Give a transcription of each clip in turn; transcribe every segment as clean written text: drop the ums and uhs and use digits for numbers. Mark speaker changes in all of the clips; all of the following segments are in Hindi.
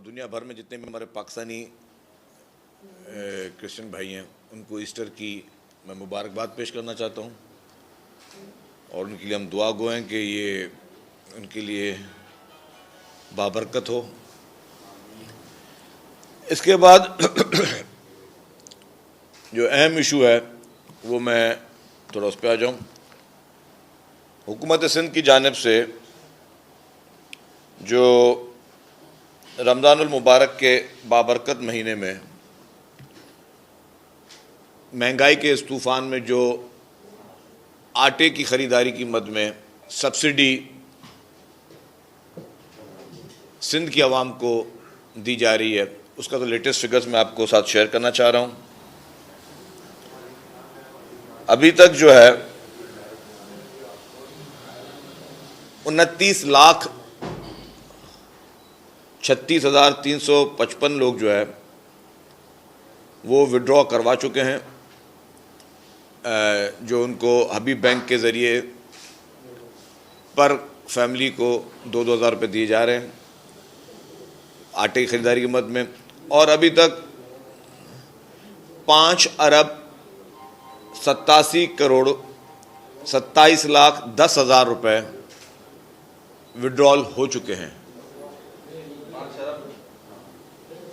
Speaker 1: दुनिया भर में जितने भी हमारे पाकिस्तानी क्रिश्चियन भाई हैं उनको ईस्टर की मैं मुबारकबाद पेश करना चाहता हूँ और उनके लिए हम दुआ गो हैं कि ये उनके लिए बाबरकत हो। इसके बाद जो अहम इशू है वो मैं थोड़ा उस पर आ जाऊँ। हुकूमत सिंध की जानिब से जो रमज़ानुल मुबारक के बाबरकत महीने में महंगाई के इस तूफ़ान में जो आटे की ख़रीदारी की मद में सब्सिडी सिंध की आवाम को दी जा रही है, उसका तो लेटेस्ट फिगर्स मैं आपको साथ शेयर करना चाह रहा हूँ। अभी तक जो है 29,36,355 लोग जो है वो विड्रॉ करवा चुके हैं, जो उनको हबीब बैंक के ज़रिए पर फैमिली को 2-2 हज़ार रुपये दिए जा रहे हैं आटे की ख़रीदारी की मद में। और अभी तक 5,87,27,10,000 रुपये विड्रॉल हो चुके हैं।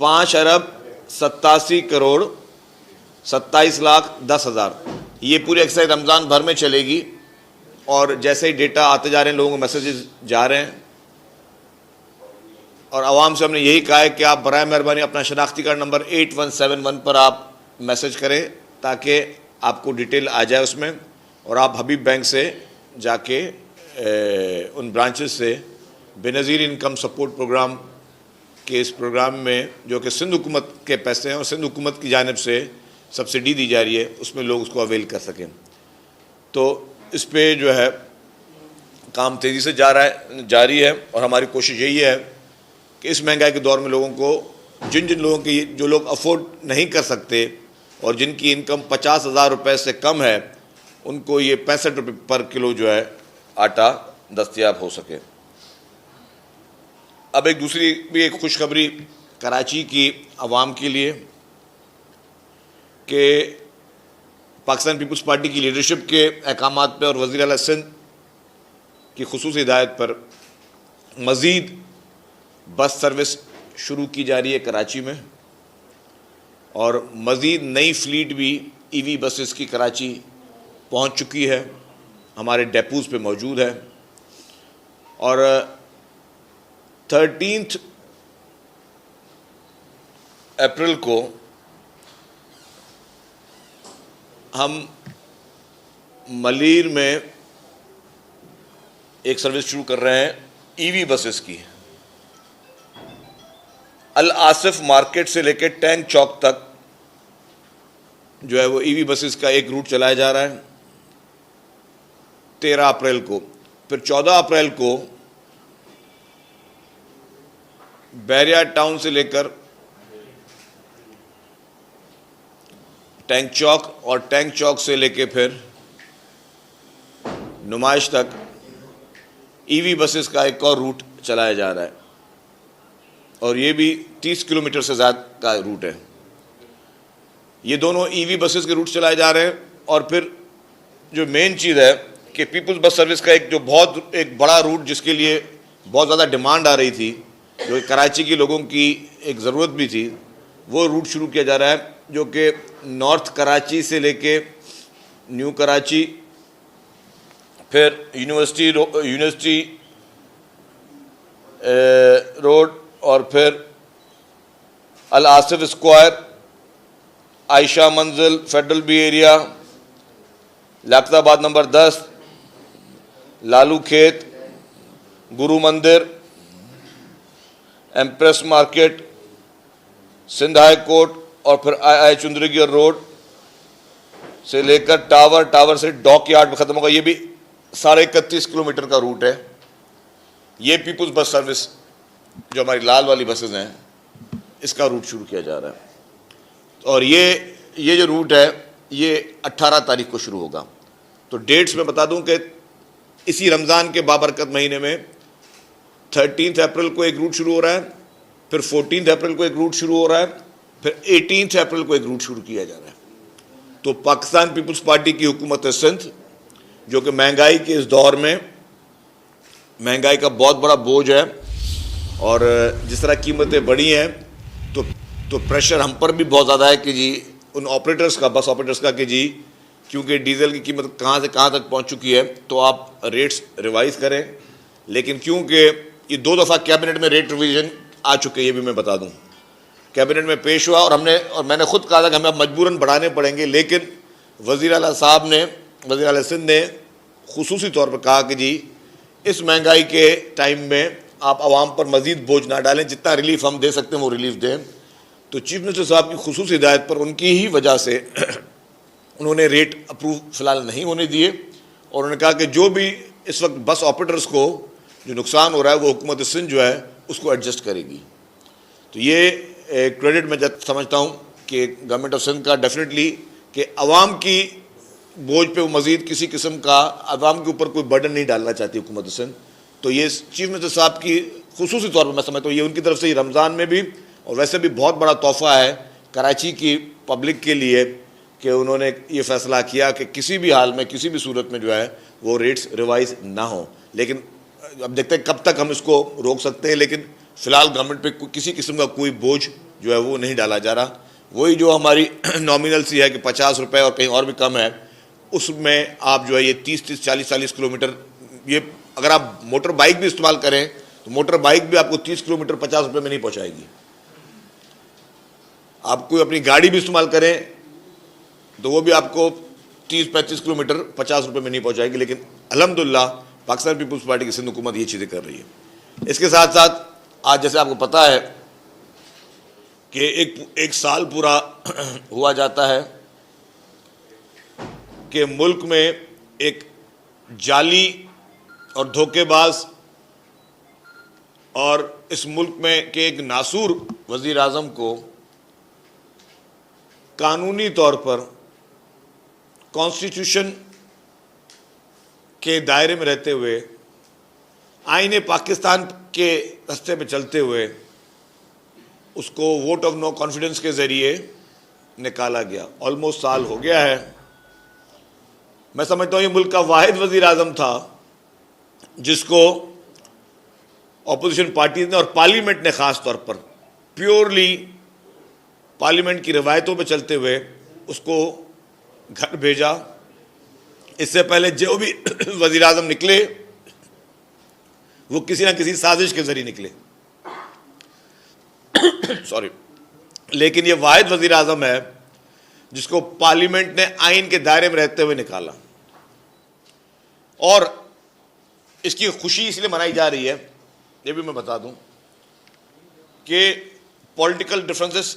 Speaker 1: 5,87,27,10,000 ये पूरी एक्सरसाइज रमज़ान भर में चलेगी और जैसे ही डेटा आते जा रहे हैं लोगों को मैसेजेस जा रहे हैं और आवाम से हमने यही कहा है कि आप बराए मेहरबानी अपना शनाख्ती कार्ड नंबर 8171 पर आप मैसेज करें ताकि आपको डिटेल आ जाए उसमें और आप हबीब बैंक से जाके उन ब्रांचेस से बेनज़ीर इनकम सपोर्ट प्रोग्राम के इस प्रोग्राम में जो कि सिंध हुकूमत के पैसे हैं और सिंध हुकूमत की जानिब से सब्सिडी दी जा रही है उसमें लोग उसको अवेल कर सकें। तो इस पे जो है काम तेज़ी से जारी है और हमारी कोशिश यही है कि इस महंगाई के दौर में लोगों को जिन लोगों की जो लोग अफोर्ड नहीं कर सकते और जिनकी इनकम 50,000 रुपये से कम है उनको ये 65 रुपये पर किलो जो है आटा दस्तयाब हो सके। अब एक दूसरी भी एक खुशखबरी कराची की आवाम के लिए कि पाकिस्तान पीपल्स पार्टी की लीडरशिप के अहकामात पर और वज़ीर आला सिंध की खुसूसी हिदायत पर मज़ीद बस सर्विस शुरू की जा रही है कराची में और मज़ीद नई फ्लीट भी ईवी बसेस की कराची पहुंच चुकी है, हमारे डेपोज़ पे मौजूद है। और 13 अप्रैल को हम मलीर में एक सर्विस शुरू कर रहे हैं ईवी बसेस की। अल आसिफ मार्केट से लेकर टैंक चौक तक जो है वो ईवी बसेस का एक रूट चलाया जा रहा है 13 अप्रैल को। फिर 14 अप्रैल को बैरिया टाउन से लेकर टैंक चौक और टैंक चौक से लेकर फिर नुमाइश तक ईवी बसेस का एक और रूट चलाया जा रहा है और ये भी 30 किलोमीटर से ज़्यादा का रूट है। ये दोनों ईवी बसेस के रूट चलाए जा रहे हैं। और फिर जो मेन चीज़ है कि पीपल्स बस सर्विस का एक बड़ा रूट जिसके लिए बहुत ज़्यादा डिमांड आ रही थी, जो कराची के लोगों की एक ज़रूरत भी थी, वो रूट शुरू किया जा रहा है जो कि नॉर्थ कराची से लेके न्यू कराची, फिर यूनिवर्सिटी रोड और फिर अल Asif square, Ayesha Manzil, federal B area, Liaquatabad number 10, Lalu Khet, Guru Mandir, empress market, Sindh high court और फिर आई चुंदरीगिर रोड से लेकर टावर से डॉक यार्ड में ख़त्म होगा। ये भी 31.5 किलोमीटर का रूट है। ये पीपल्स बस सर्विस जो हमारी लाल वाली बसेस हैं इसका रूट शुरू किया जा रहा है और ये जो रूट है ये 18 तारीख को शुरू होगा। तो डेट्स में बता दूं कि इसी रमज़ान के बाबरकत महीने में 13 अप्रैल को एक रूट शुरू हो रहा है, फिर 14 अप्रैल को एक रूट शुरू हो रहा है, फिर 18 अप्रैल को एक रूट शुरू किया जा रहा है। तो पाकिस्तान पीपल्स पार्टी की हुकूमत सिंध, जो कि महंगाई के इस दौर में महंगाई का बहुत बड़ा बोझ है और जिस तरह कीमतें बढ़ी हैं तो प्रेशर हम पर भी बहुत ज़्यादा है कि जी उन ऑपरेटर्स का, बस ऑपरेटर्स का कि जी क्योंकि डीजल की कीमत कहाँ से कहाँ तक पहुँच चुकी है तो आप रेट्स रिवाइज़ करें। लेकिन क्योंकि ये 2 दफ़ा कैबिनेट में रेट रिवीजन आ चुके हैं, ये भी मैं बता दूं, कैबिनेट में पेश हुआ और मैंने खुद कहा था कि हमें अब मजबूरन बढ़ाने पड़ेंगे, लेकिन वज़ीर आला साहब ने, वज़ीर आला सिंध ने खुसूसी तौर पर कहा कि जी इस महंगाई के टाइम में आप आवाम पर मज़ीद बोझ ना डालें, जितना रिलीफ हम दे सकते हैं वो रिलीफ दें। तो चीफ मिनिस्टर साहब की खुसूसी हिदायत पर उनकी ही वजह से उन्होंने रेट अप्रूव फ़िलहाल नहीं होने दिए और उन्होंने कहा कि जो भी इस वक्त बस ऑपरेटर्स को जो नुकसान हो रहा है वो हुकूमत सिंध जो है उसको एडजस्ट करेगी। तो ये क्रेडिट मैं समझता हूँ कि गवर्नमेंट ऑफ सिंध का डेफिनेटली कि अवाम की बोझ पे वो मज़ीद किसी किस्म का अवाम के ऊपर कोई बर्डन नहीं डालना चाहती हुकूमत सिंध। तो ये चीफ मिनिस्टर साहब की खुसूसी तौर पर मैं समझता हूँ ये उनकी तरफ से ही रमज़ान में भी और वैसे भी बहुत बड़ा तोहफ़ा है कराची की पब्लिक के लिए कि उन्होंने ये फ़ैसला किया कि किसी भी हाल में, किसी भी सूरत में जो है वो रेट्स रिवाइज़ ना हो। लेकिन अब देखते हैं कब तक हम इसको रोक सकते हैं, लेकिन फ़िलहाल गवर्नमेंट पे किसी किस्म का कोई बोझ जो है वो नहीं डाला जा रहा। वही जो हमारी नॉमिनल सी है कि 50 रुपये और कहीं और भी कम है, उसमें आप जो है ये 30-30, 40-40 किलोमीटर, ये अगर आप मोटर बाइक भी इस्तेमाल करें तो मोटर बाइक भी आपको 30 किलोमीटर 50 रुपये में नहीं पहुँचाएगी। आप कोई अपनी गाड़ी भी इस्तेमाल करें तो वो भी आपको 30-35 किलोमीटर 50 रुपये में नहीं पहुँचाएगी। लेकिन अल्हम्दुलिल्लाह पाकिस्तान पीपल्स पार्टी की सिंध हुकूमत ये चीज़ें कर रही है। इसके साथ साथ आज जैसे आपको पता है कि एक साल पूरा हुआ जाता है कि मुल्क में एक जाली और धोखेबाज और इस मुल्क में के एक नासूर वज़ीर आज़म को कानूनी तौर पर कॉन्स्टिट्यूशन के दायरे में रहते हुए आईने पाकिस्तान के रास्ते पे चलते हुए उसको वोट ऑफ नो कॉन्फिडेंस के ज़रिए निकाला गया। ऑलमोस्ट साल हो गया है। मैं समझता हूँ ये मुल्क का वाहिद वज़ीर आज़म था जिसको अपोजिशन पार्टीज ने और पार्लियामेंट ने ख़ास तौर पर प्योरली पार्लियामेंट की रवायतों पे चलते हुए उसको घर भेजा। इससे पहले जो भी वज़ीर आज़म निकले वो किसी ना किसी साजिश के ज़रिए निकले सॉरी, लेकिन ये वाहिद वज़ीर आज़म है जिसको पार्लियामेंट ने आइन के दायरे में रहते हुए निकाला। और इसकी खुशी इसलिए मनाई जा रही है, ये भी मैं बता दूं कि पॉलिटिकल डिफरेंसेस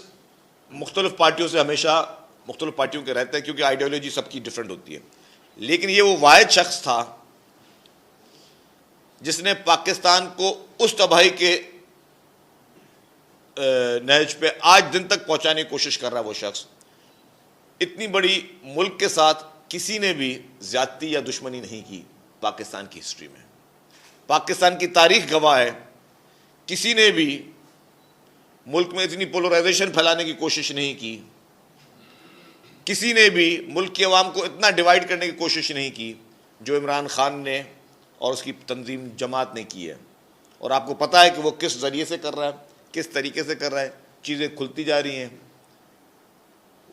Speaker 1: मुख्तलिफ पार्टियों से हमेशा मुख्तलिफ पार्टियों के रहते हैं क्योंकि आइडियोलॉजी सबकी डिफरेंट होती है। लेकिन ये वो वाहिद शख्स था जिसने पाकिस्तान को उस तबाही के नहज पे आज दिन तक पहुंचाने की कोशिश कर रहा है। वो शख्स, इतनी बड़ी मुल्क के साथ किसी ने भी ज्यादती या दुश्मनी नहीं की पाकिस्तान की हिस्ट्री में। पाकिस्तान की तारीख गवाह है, किसी ने भी मुल्क में इतनी पोलराइजेशन फैलाने की कोशिश नहीं की, किसी ने भी मुल्क की आवाम को इतना डिवाइड करने की कोशिश नहीं की जो इमरान खान ने और उसकी तंजीम जमात ने की है। और आपको पता है कि वो किस ज़रिए से कर रहा है, किस तरीके से कर रहा है। चीज़ें खुलती जा रही हैं।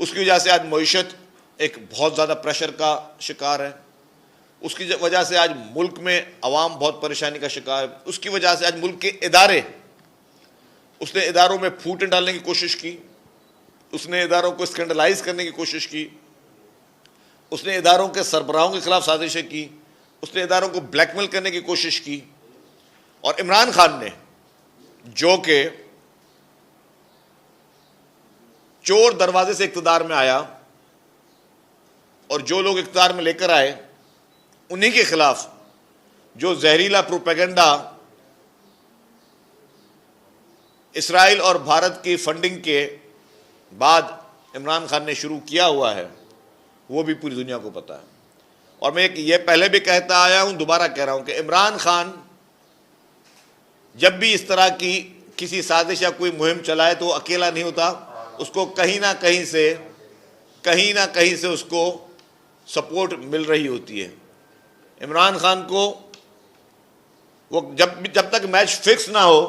Speaker 1: उसकी वजह से आज मईशत एक बहुत ज़्यादा प्रेशर का शिकार है। उसकी वजह से आज मुल्क में अवाम बहुत परेशानी का शिकार है। उसकी वजह से आज मुल्क के इदारे, उसने इदारों में फूटें डालने की कोशिश की, उसने इदारों को स्कैंडलाइज करने की कोशिश की, उसने इदारों के सरबराहों के खिलाफ साजिशें की, उसने इदारों को ब्लैकमेल करने की कोशिश की। और इमरान खान ने, जो कि चोर दरवाजे से इक़्तिदार में आया और जो लोग इक़्तिदार में लेकर आए उन्हीं के खिलाफ जो जहरीला प्रोपेगेंडा इसराइल और भारत की फंडिंग के बाद इमरान खान ने शुरू किया हुआ है, वो भी पूरी दुनिया को पता है। और मैं ये पहले भी कहता आया हूं, दोबारा कह रहा हूं कि इमरान खान जब भी इस तरह की किसी साजिश या कोई मुहिम चलाए तो वो अकेला नहीं होता, उसको कहीं ना कहीं से उसको सपोर्ट मिल रही होती है। इमरान खान को वो जब तक मैच फिक्स ना हो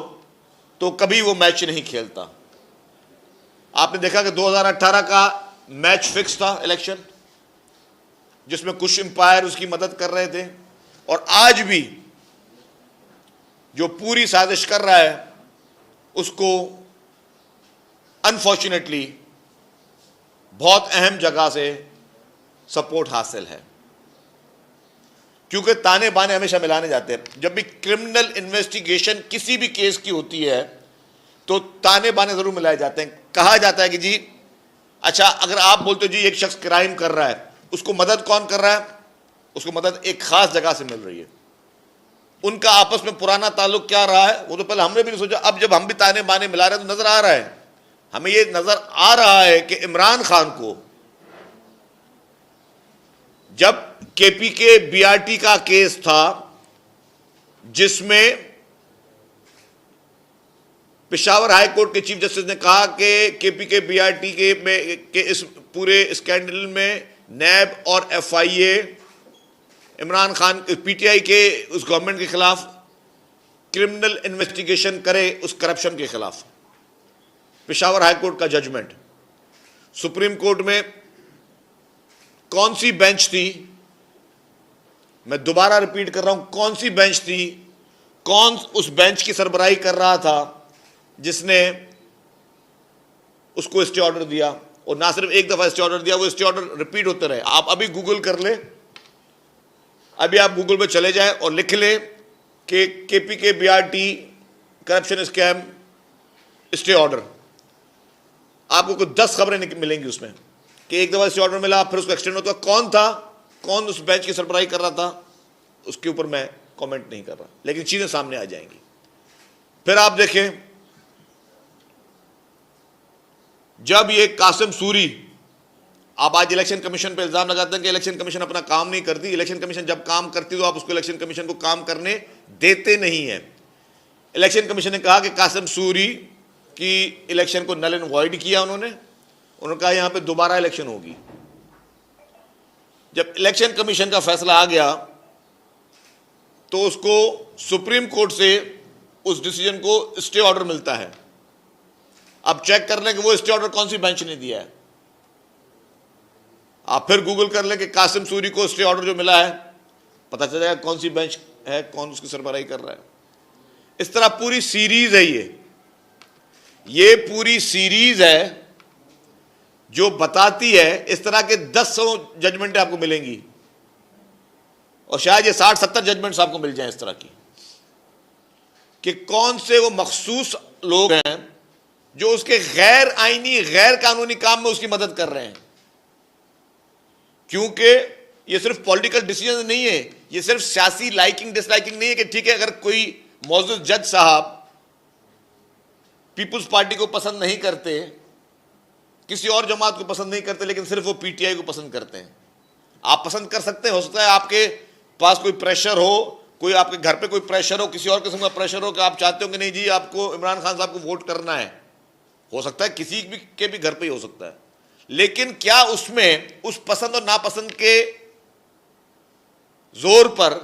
Speaker 1: तो कभी वो मैच नहीं खेलता। आपने देखा कि 2018 का मैच फिक्स था इलेक्शन, जिसमें कुछ एम्पायर उसकी मदद कर रहे थे, और आज भी जो पूरी साजिश कर रहा है उसको अनफॉर्चुनेटली बहुत अहम जगह से सपोर्ट हासिल है, क्योंकि ताने बाने हमेशा मिलाने जाते हैं। जब भी क्रिमिनल इन्वेस्टिगेशन किसी भी केस की होती है तो ताने बाने जरूर मिलाए जाते हैं। कहा जाता है कि जी अच्छा, अगर आप बोलते हो जी एक शख्स क्राइम कर रहा है, उसको मदद कौन कर रहा है? उसको मदद एक खास जगह से मिल रही है। उनका आपस में पुराना ताल्लुक क्या रहा है वो तो पहले हमने भी नहीं सोचा। अब जब हम भी ताने बाने मिला रहे हैं तो नजर आ रहा है, हमें ये नजर आ रहा है कि इमरान खान को जब केपीके बीआरटी का केस था, जिसमें पेशावर हाई कोर्ट के चीफ जस्टिस ने कहा कि केपीके बीआरटी के इस पूरे स्कैंडल में नैब और एफआईए इमरान खान पीटीआई के उस गवर्नमेंट के खिलाफ क्रिमिनल इन्वेस्टिगेशन करे, उस करप्शन के खिलाफ। पेशावर हाई कोर्ट का जजमेंट। सुप्रीम कोर्ट में कौन सी बेंच थी, मैं दोबारा रिपीट कर रहा हूं, कौन सी बेंच थी, कौन उस बेंच की सरबराही कर रहा था जिसने उसको स्टे ऑर्डर दिया? और ना सिर्फ एक दफा स्टे ऑर्डर दिया, वो स्टे ऑर्डर रिपीट होते रहे। आप अभी गूगल कर ले, अभी आप गूगल पे चले जाए और लिख ले कि KPK BRT corruption scam stay order, आपको कुछ 10 खबरें मिलेंगी उसमें कि एक दफा स्टे ऑर्डर मिला, फिर उसको एक्सटेंड होता। कौन था, कौन उस बेंच की सरबराही कर रहा था, उसके ऊपर मैं कमेंट नहीं कर रहा, लेकिन चीजें सामने आ जाएंगी। फिर आप देखें, जब ये कासिम सूरी, आप आज इलेक्शन कमीशन पे इल्जाम लगाते हैं कि इलेक्शन कमीशन अपना काम नहीं करती। इलेक्शन कमीशन जब काम करती तो आप उसको इलेक्शन कमीशन को काम करने देते नहीं है। इलेक्शन कमीशन ने कहा कि कासिम सूरी की इलेक्शन को नल एंड वॉइड किया उन्होंने कहा यहां पे दोबारा इलेक्शन होगी। जब इलेक्शन कमीशन का फैसला आ गया तो उसको सुप्रीम कोर्ट से उस डिसीजन को स्टे ऑर्डर मिलता है। अब चेक कर लें कि वो स्टे ऑर्डर कौन सी बेंच ने दिया है। आप फिर गूगल कर लें कि कासिम सूरी को स्टे ऑर्डर जो मिला है, पता चल जाएगा कौन सी बेंच है, कौन उसकी सरबराही कर रहा है। इस तरह पूरी सीरीज है ये पूरी सीरीज है जो बताती है। इस तरह के 10 जजमेंटें आपको मिलेंगी और शायद ये 60-70 जजमेंट्स आपको मिल जाएं इस तरह की, कि कौन से वो मखसूस लोग हैं जो उसके गैर आईनी गैर कानूनी काम में उसकी मदद कर रहे हैं। क्योंकि ये सिर्फ पॉलिटिकल डिसीजन नहीं है, ये सिर्फ सियासी लाइकिंग डिसलाइकिंग नहीं है कि ठीक है अगर कोई मौजूद जज साहब पीपुल्स पार्टी को पसंद नहीं करते, किसी और जमात को पसंद नहीं करते, लेकिन सिर्फ वो पीटीआई को पसंद करते हैं। आप पसंद कर सकते हैं, हो सकता है आपके पास कोई प्रेशर हो, कोई आपके घर पे कोई प्रेशर हो, किसी और किस्म का प्रेशर हो कि आप चाहते हो कि नहीं जी आपको इमरान खान साहब को वोट करना है, हो सकता है किसी के भी घर पे ही हो सकता है। लेकिन क्या उसमें उस पसंद और नापसंद के जोर पर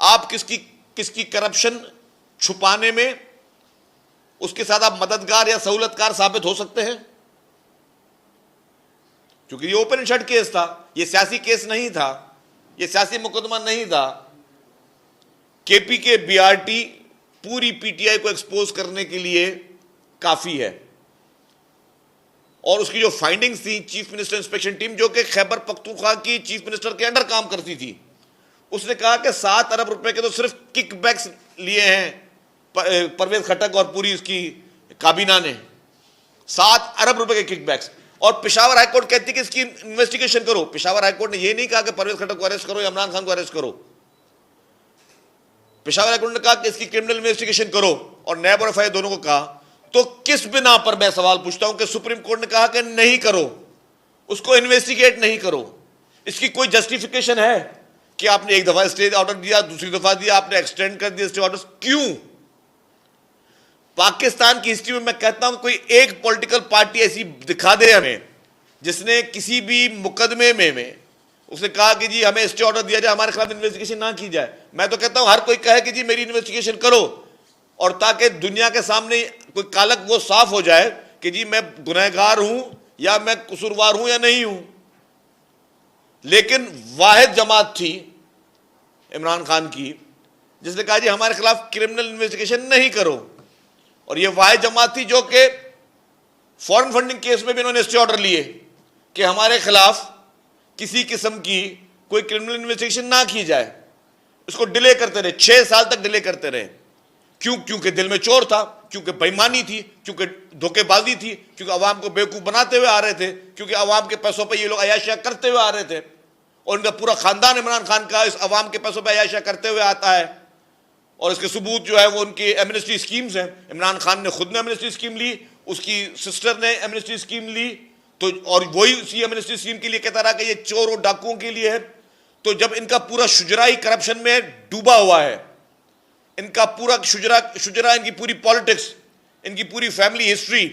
Speaker 1: आप किसकी करप्शन छुपाने में उसके साथ आप मददगार या सहूलतकार साबित हो सकते हैं? क्योंकि ये ओपन एंड शट केस था, ये सियासी केस नहीं था, ये सियासी मुकदमा नहीं था। केपीके बीआरटी पूरी पीटीआई को एक्सपोज करने के लिए काफी है। और उसकी जो फाइंडिंग्स थी, चीफ मिनिस्टर इंस्पेक्शन टीम जो कि खैबर पख्तूनख्वा की चीफ मिनिस्टर के अंडर काम करती थी, उसने कहा कि 7 अरब रुपए के तो सिर्फ किकबैक्स लिए हैं परवेज खटक और पूरी उसकी काबीना ने, 7 अरब रुपए के किकबैक्स। और पेशावर हाईकोर्ट कहती है कि इसकी इन्वेस्टिगेशन करो। पेशावर हाईकोर्ट ने यह नहीं कहा कि परवेज खटक को अरेस्ट करो या इमरान खान को अरेस्ट करो। पेशावर हाईकोर्ट ने कहा कि इसकी क्रिमिनल इन्वेस्टिगेशन करो, और नैब और एफआईए दोनों को कहा। तो किस बिना पर, मैं सवाल पूछता हूं, कि सुप्रीम कोर्ट ने कहा कि नहीं करो, उसको इन्वेस्टिगेट नहीं करो? इसकी कोई जस्टिफिकेशन है कि आपने एक दफा स्टे ऑर्डर दिया, दूसरी दफा दिया, आपने एक्सटेंड कर दिया स्टे ऑर्डर, क्यों? पाकिस्तान की हिस्ट्री में मैं कहता हूं कोई एक पॉलिटिकल पार्टी ऐसी दिखा दे हमें जिसने किसी भी मुकदमे में उसने कहा कि जी हमें स्टे ऑर्डर दिया जाए, हमारे खिलाफ इन्वेस्टिगेशन ना की जाए। मैं तो कहता हूं हर कोई कहे कि जी मेरी इन्वेस्टिगेशन करो, और ताकि दुनिया के सामने कोई कालक वो साफ हो जाए कि जी मैं गुनहगार हूं या मैं कसूरवार हूं या नहीं हूं। लेकिन वाहिद जमात थी इमरान खान की जिसने कहा जी हमारे खिलाफ क्रिमिनल इन्वेस्टिगेशन नहीं करो, और ये वाहिद जमात थी जो कि फॉरेन फंडिंग केस में भी इन्होंने स्टे ऑर्डर लिए कि हमारे खिलाफ किसी किस्म की कोई क्रिमिनल इन्वेस्टिगेशन ना की जाए। इसको डिले करते रहे, 6 साल तक डिले करते रहे। क्यों? क्योंकि दिल में चोर था, क्योंकि बेईमानी थी, क्योंकि धोखेबाजी थी, क्योंकि अवाम को बेवकूफ बनाते हुए आ रहे थे, क्योंकि अवाम के पैसों पर ये लोग अयाशिया करते हुए आ रहे थे, और इनका पूरा खानदान इमरान खान का इस अवाम के पैसों पर अयाशिया करते हुए आता है। और इसके सबूत जो है वो उनकी एमनेस्टी स्कीम्स हैं। इमरान खान ने खुद ने एमनेस्टी स्कीम ली, उसकी सिस्टर ने एमनेस्टी स्कीम ली, तो और वही उसी एमनेस्टी स्कीम के लिए कहता रहा कि ये चोर और डाकुओं के लिए है। तो जब इनका पूरा शुजराई करप्शन में डूबा हुआ है, इनका पूरा शुजरा इनकी पूरी पॉलिटिक्स, इनकी पूरी फैमिली हिस्ट्री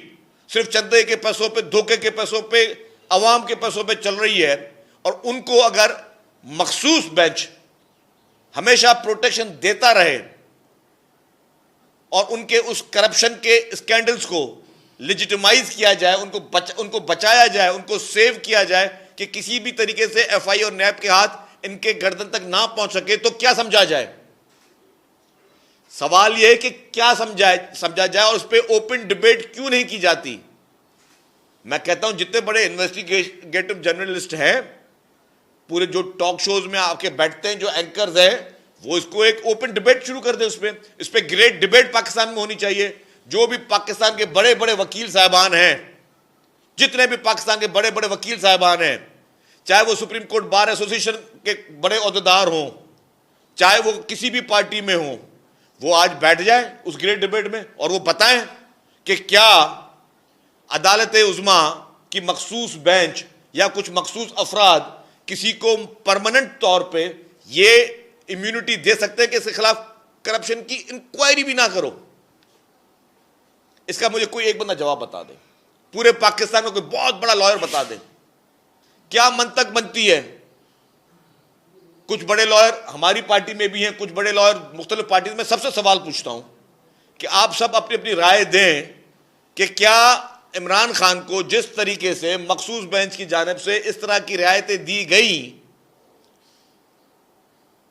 Speaker 1: सिर्फ चंदे के पैसों पे, धोखे के पैसों पे, अवाम के पैसों पे चल रही है, और उनको अगर मखसूस बेंच हमेशा प्रोटेक्शन देता रहे और उनके उस करप्शन के स्कैंडल्स को लेजिटिमाइज किया जाए, उनको बचाया जाए, उनको सेव किया जाए कि किसी भी तरीके से एफआई और नैब के हाथ इनके गर्दन तक ना पहुंच सके, तो क्या समझा जाए? सवाल यह है कि क्या समझा जाए, और उस पर ओपन डिबेट क्यों नहीं की जाती? मैं कहता हूं जितने बड़े इन्वेस्टिगेटिव जर्नलिस्ट हैं, पूरे जो टॉक शोज में आके बैठते हैं, जो एंकर्स हैं, वो इसको एक ओपन डिबेट शुरू कर दे। इस पे ग्रेट डिबेट पाकिस्तान में होनी चाहिए। जो भी पाकिस्तान के बड़े बड़े वकील साहबान हैं, जितने भी पाकिस्तान के बड़े बड़े वकील साहबान हैं, चाहे वो सुप्रीम कोर्ट बार एसोसिएशन के बड़े ओहदेदार हों, चाहे वो किसी भी पार्टी में हों, वो आज बैठ जाए उस ग्रेट डिबेट में और वो बताएं कि क्या अदालत उज़्मा की मखसूस बेंच या कुछ मखसूस अफराद किसी को परमानेंट तौर पे ये इम्यूनिटी दे सकते हैं कि इसके खिलाफ करप्शन की इंक्वायरी भी ना करो। इसका मुझे कोई एक बंदा जवाब बता दे, पूरे पाकिस्तान में कोई बहुत बड़ा लॉयर बता दे। क्या मंतक बनती है? कुछ बड़े लॉयर हमारी पार्टी में भी हैं, कुछ बड़े लॉयर मुख्तलिफ पार्टी में। सबसे सवाल पूछता हूं कि आप सब अपनी अपनी राय दें कि क्या इमरान खान को जिस तरीके से मखसूस बेंच की जानिब से इस तरह की रियायतें दी गई,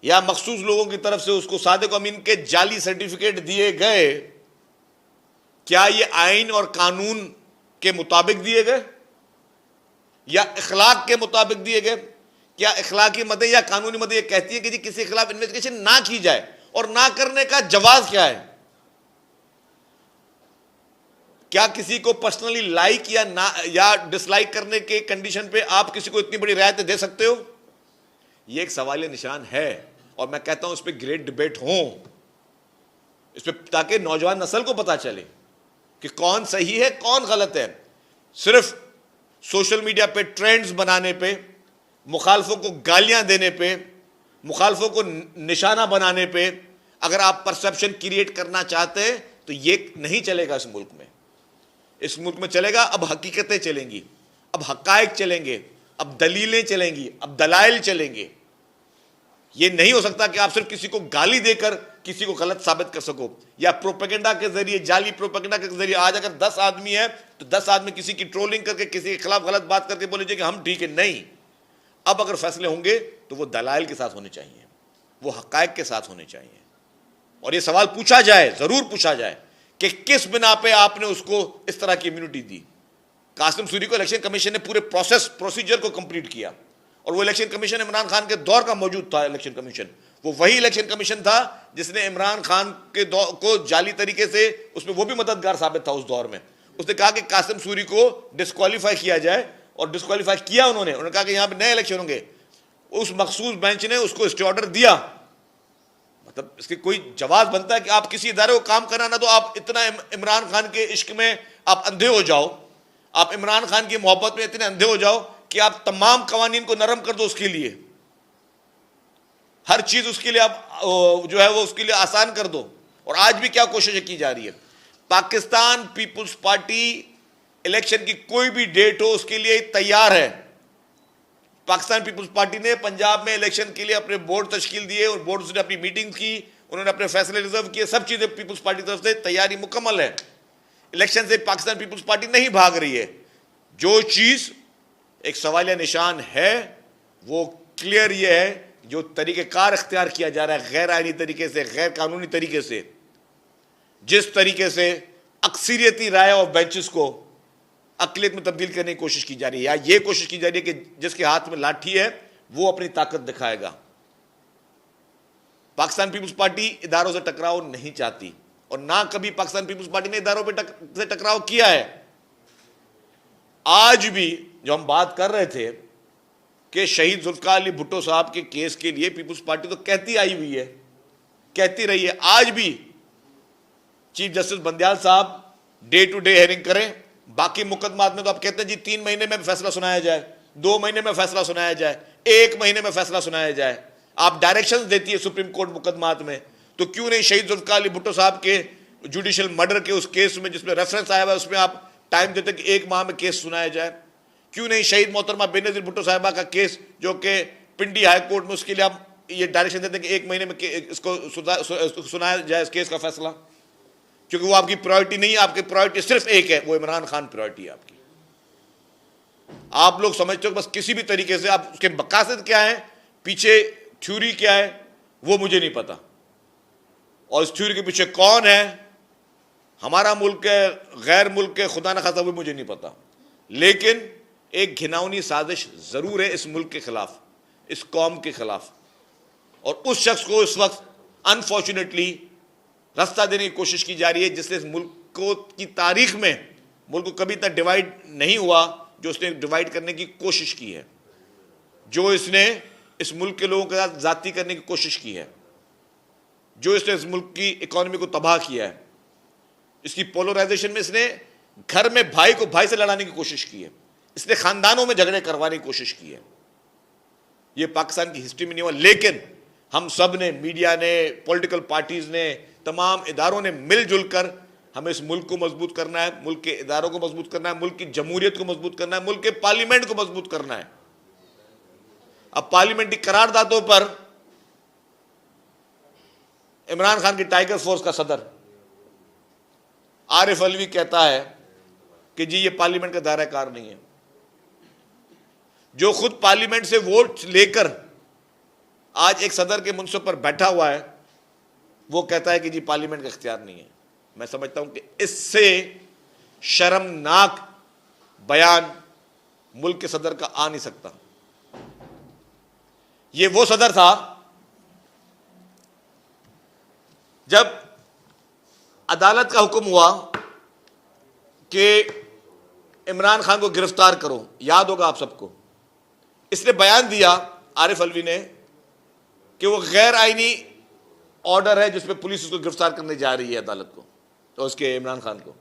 Speaker 1: या मखसूस लोगों की तरफ से उसको सादिक अमीन के जाली सर्टिफिकेट दिए गए, क्या ये आइन और कानून के मुताबिक दिए गए या इखलाक के मुताबिक दिए गए? क्या इखलाकी मदें या कानूनी मदें ये कहती है कि जी किसी के खिलाफ इन्वेस्टिगेशन ना की जाए, और ना करने का जवाब क्या है? क्या किसी को पर्सनली लाइक या डिसलाइक करने के कंडीशन पे आप किसी को इतनी बड़ी रियायतें दे सकते हो? ये एक सवालिया निशान है, और मैं कहता हूं इस पर ग्रेट डिबेट हो, इस पर, ताकि नौजवान नस्ल को पता चले कि कौन सही है कौन गलत है। सिर्फ सोशल मीडिया पे ट्रेंड्स बनाने पे, मुखालफों को गालियां देने पे, मुखालफों को निशाना बनाने पे अगर आप परसेप्शन क्रिएट करना चाहते हैं तो ये नहीं चलेगा इस मुल्क में। इस मुल्क में चलेगा, अब हकीकतें चलेंगी, अब हकायक चलेंगे, अब दलीलें चलेंगी, अब दलाइल चलेंगे। ये नहीं हो सकता कि आप सिर्फ किसी को गाली देकर किसी को गलत साबित कर सको, या प्रोपेगेंडा के जरिए, जाली प्रोपेगेंडा के जरिए। आज अगर 10 आदमी है तो 10 आदमी किसी की ट्रोलिंग करके, किसी के खिलाफ गलत बात करके बोल लीजिए कि हम ठीक है। नहीं, अब अगर फैसले होंगे तो वो दलाइल के साथ होने चाहिए, वो हकायक के साथ होने चाहिए, और ये सवाल पूछा जाए, जरूर पूछा जाए कि किस बिना पे आपने उसको इस तरह की इम्यूनिटी दी। कासिम सूरी को इलेक्शन कमीशन ने पूरे प्रोसीजर को कंप्लीट किया, और वो इलेक्शन कमीशन इमरान खान के दौर का मौजूद था। इलेक्शन कमीशन वो वही इलेक्शन कमीशन था जिसने इमरान खान के को जाली तरीके से, उसमें वो भी मददगार साबित था उस दौर में। उसने कहा कि कासिम सूरी को डिस्क्वालीफाई किया जाए, और डिस्क्वालीफाई किया उन्होंने कहा कि यहां पर नए इलेक्शन होंगे। उस मखसूस बेंच ने उसको स्टे ऑर्डर दिया। मतलब इसके कोई जवाब बनता है कि आप किसी इदारे को काम कराना, तो आप इतना इमरान खान के इश्क में आप अंधे हो जाओ, आप इमरान खान की मोहब्बत में इतने अंधे हो जाओ कि आप तमाम कवानीन को नरम कर दो उसके लिए, हर चीज उसके लिए आप जो है वो उसके लिए आसान कर दो। और आज भी क्या कोशिशें की जा रही है। पाकिस्तान पीपुल्स पार्टी इलेक्शन की कोई भी डेट हो उसके लिए तैयार है। पाकिस्तान पीपुल्स पार्टी ने पंजाब में इलेक्शन के लिए अपने बोर्ड तश्कील दिए और बोर्ड ने अपनी मीटिंग की, उन्होंने अपने फैसले रिजर्व किए, सब चीजें पीपुल्स पार्टी की तरफ से तैयारी मुकम्मल है। इलेक्शन से पाकिस्तान पीपुल्स पार्टी नहीं भाग रही है। जो चीज एक सवालिया निशान है वो क्लियर ये है, जो तरीक़ेकार इख्तियार किया जा रहा है गैर आईनी तरीके से, गैर कानूनी तरीके से, जिस तरीके से अक्सरियती राय और बेंचेस को अक़लियत में तब्दील करने की कोशिश की जा रही है, या ये कोशिश की जा रही है कि जिसके हाथ में लाठी है वो अपनी ताकत दिखाएगा। पाकिस्तान पीपुल्स पार्टी इदारों से टकराव नहीं चाहती और ना कभी पाकिस्तान पीपुल्स पार्टी ने इदारों से टकराव किया है। आज भी जो हम बात कर रहे थे कि शहीद जुल्फ़िकार अली भुट्टो साहब के केस के लिए पीपुल्स पार्टी तो कहती आई हुई है, कहती रही है। आज भी चीफ जस्टिस बंदयाल साहब डे टू डे हेयरिंग करें। बाकी मुकदमात में तो आप कहते हैं जी 3 महीने में फैसला सुनाया जाए, 2 महीने में फैसला सुनाया जाए, 1 महीने में फैसला सुनाया जाए। आप डायरेक्शंस देती है सुप्रीम कोर्ट मुकदमात में, तो क्यों नहीं शहीद जुल्फ़िकार अली भुट्टो साहब के जुडिशियल मर्डर के उस केस में जिसमें रेफरेंस आया हुआ है उसमें आप टाइम देते कि 1 माह में केस सुनाया जाए? क्यों नहीं शहीद मोहतरमा बेनज़ीर भुट्टो साहिबा का केस जो कि पिंडी हाई कोर्ट में, उसके लिए आप ये डायरेक्शन देते हैं कि 1 महीने में इसको सुनाया जाए इस केस का फैसला? क्योंकि वो आपकी प्रायोरिटी नहीं है, आपकी प्रायोरिटी सिर्फ एक है, वो इमरान खान प्रायोरिटी है आपकी। आप लोग समझते हो बस किसी भी तरीके से आप उसके मकासद क्या है, पीछे थ्योरी क्या है वो मुझे नहीं पता, और इस थ्योरी के पीछे कौन है, हमारा मुल्क है गैर मुल्क है, खुदा न खासा वो मुझे नहीं पता। लेकिन एक घिनौनी साजिश जरूर है इस मुल्क के खिलाफ, इस कौम के खिलाफ, और उस शख्स को इस वक्त अनफॉर्चुनेटली रास्ता देने की कोशिश की जा रही है जिससे इस मुल्क को की तारीख में मुल्क को कभी इतना डिवाइड नहीं हुआ जो उसने डिवाइड करने की कोशिश की है, जो इसने इस मुल्क के लोगों के साथ जाती करने की कोशिश की है, जो इसने इस मुल्क की इकॉनमी को तबाह किया है। इसकी पोलराइजेशन में इसने घर में भाई को भाई से लड़ाने की कोशिश की है, इसने खानदानों में झगड़े करवाने की कोशिश की है। यह पाकिस्तान की हिस्ट्री में नहीं हुआ, लेकिन हम सब ने, मीडिया ने, पॉलिटिकल पार्टीज ने, तमाम इदारों ने मिलजुल कर हमें इस मुल्क को मजबूत करना है, मुल्क के इदारों को मजबूत करना है, मुल्क की जमहूरियत को मजबूत करना है, मुल्क के पार्लियामेंट को मजबूत करना है। अब पार्लियामेंट्री करारदादों पर इमरान खान की टाइगर फोर्स का सदर आरिफ अलवी कहता है कि जी ये पार्लियामेंट का दायरा कार नहीं है। जो खुद पार्लियामेंट से वोट लेकर आज एक सदर के मुनसब पर बैठा हुआ है वो कहता है कि जी पार्लियामेंट का इख्तियार नहीं है। मैं समझता हूं कि इससे शर्मनाक बयान मुल्क के सदर का आ नहीं सकता। ये वो सदर था जब अदालत का हुक्म हुआ कि इमरान खान को गिरफ्तार करो, याद होगा आप सबको, इसने बयान दिया आरिफ अलवी ने कि वो गैर आईनी ऑर्डर है जिसमें पुलिस उसको गिरफ्तार करने जा रही है अदालत को, तो उसके इमरान खान को।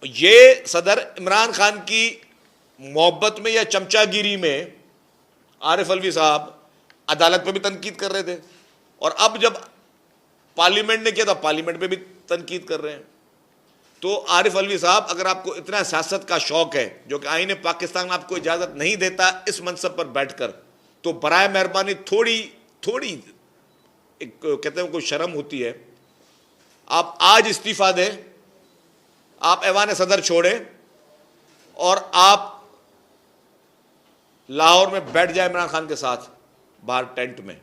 Speaker 1: ये सदर इमरान खान की मोहब्बत में या चमचागिरी में आरिफ अलवी साहब अदालत पर भी तनकीद कर रहे थे, और अब जब पार्लियामेंट ने किया तो पार्लियामेंट पे भी तनकीद कर रहे हैं। तो आरिफ अलवी साहब, अगर आपको इतना सियासत का शौक है जो कि आईने पाकिस्तान आपको इजाज़त नहीं देता इस मनसब पर बैठकर, तो बराए मेहरबानी थोड़ी एक कहते हैं कोई शर्म होती है, आप आज इस्तीफा दें, आप ऐवान सदर छोड़ें और आप लाहौर में बैठ जाए इमरान खान के साथ बाहर टेंट में।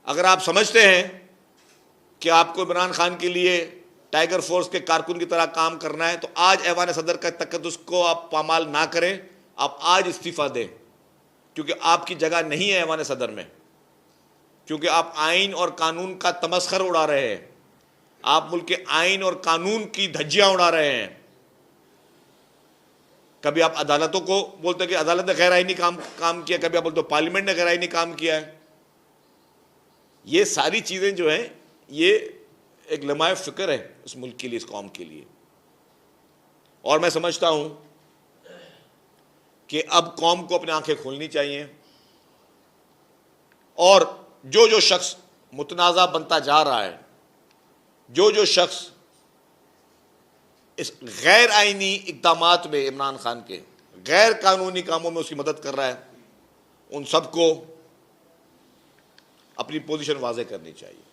Speaker 1: अगर आप समझते हैं कि आपको इमरान खान के लिए टाइगर फोर्स के कारकुन की तरह काम करना है, तो आज ऐवान सदर का तकद्दुस को आप पामाल ना करें, आप आज इस्तीफा दें, क्योंकि आपकी जगह नहीं है ऐवान सदर में, क्योंकि आप आइन और कानून का तमस्खर उड़ा रहे हैं, आप मुल्क के आइन और कानून की धज्जियां उड़ा रहे हैं। कभी आप अदालतों को बोलते हैं कि अदालत ने गैर आईनी काम किया, कभी आप बोलते हो पार्लियामेंट ने गैर आईनी काम किया है। ये सारी चीज़ें जो हैं ये एक लम्हाए फ़िक्र है इस मुल्क के लिए, इस कौम के लिए। और मैं समझता हूँ कि अब कौम को अपनी आंखें खोलनी चाहिए, और जो जो शख्स मुतनाज़ा बनता जा रहा है जो शख्स इस गैर आईनी इक़दामात में इमरान खान के गैर कानूनी कामों में उसकी मदद कर रहा है, उन सबको अपनी पोजीशन वाज़े करनी चाहिए।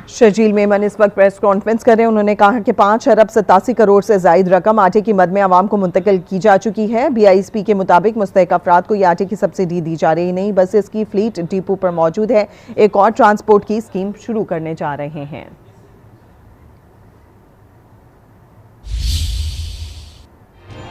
Speaker 2: शर्जील मेमन इस वक्त प्रेस कॉन्फ्रेंस कर रहे हैं। उन्होंने कहा कि 5 अरब 87 करोड़ से जायद रकम आटे की मद में आवाम को मुंतकिल की जा चुकी है। BISP के मुताबिक मुस्तहिक अफराद को यह आटे की सब्सिडी दी जा रही नहीं, बस इसकी फ्लीट डिपो पर मौजूद है। एक और ट्रांसपोर्ट की स्कीम शुरू करने जा रहे हैं।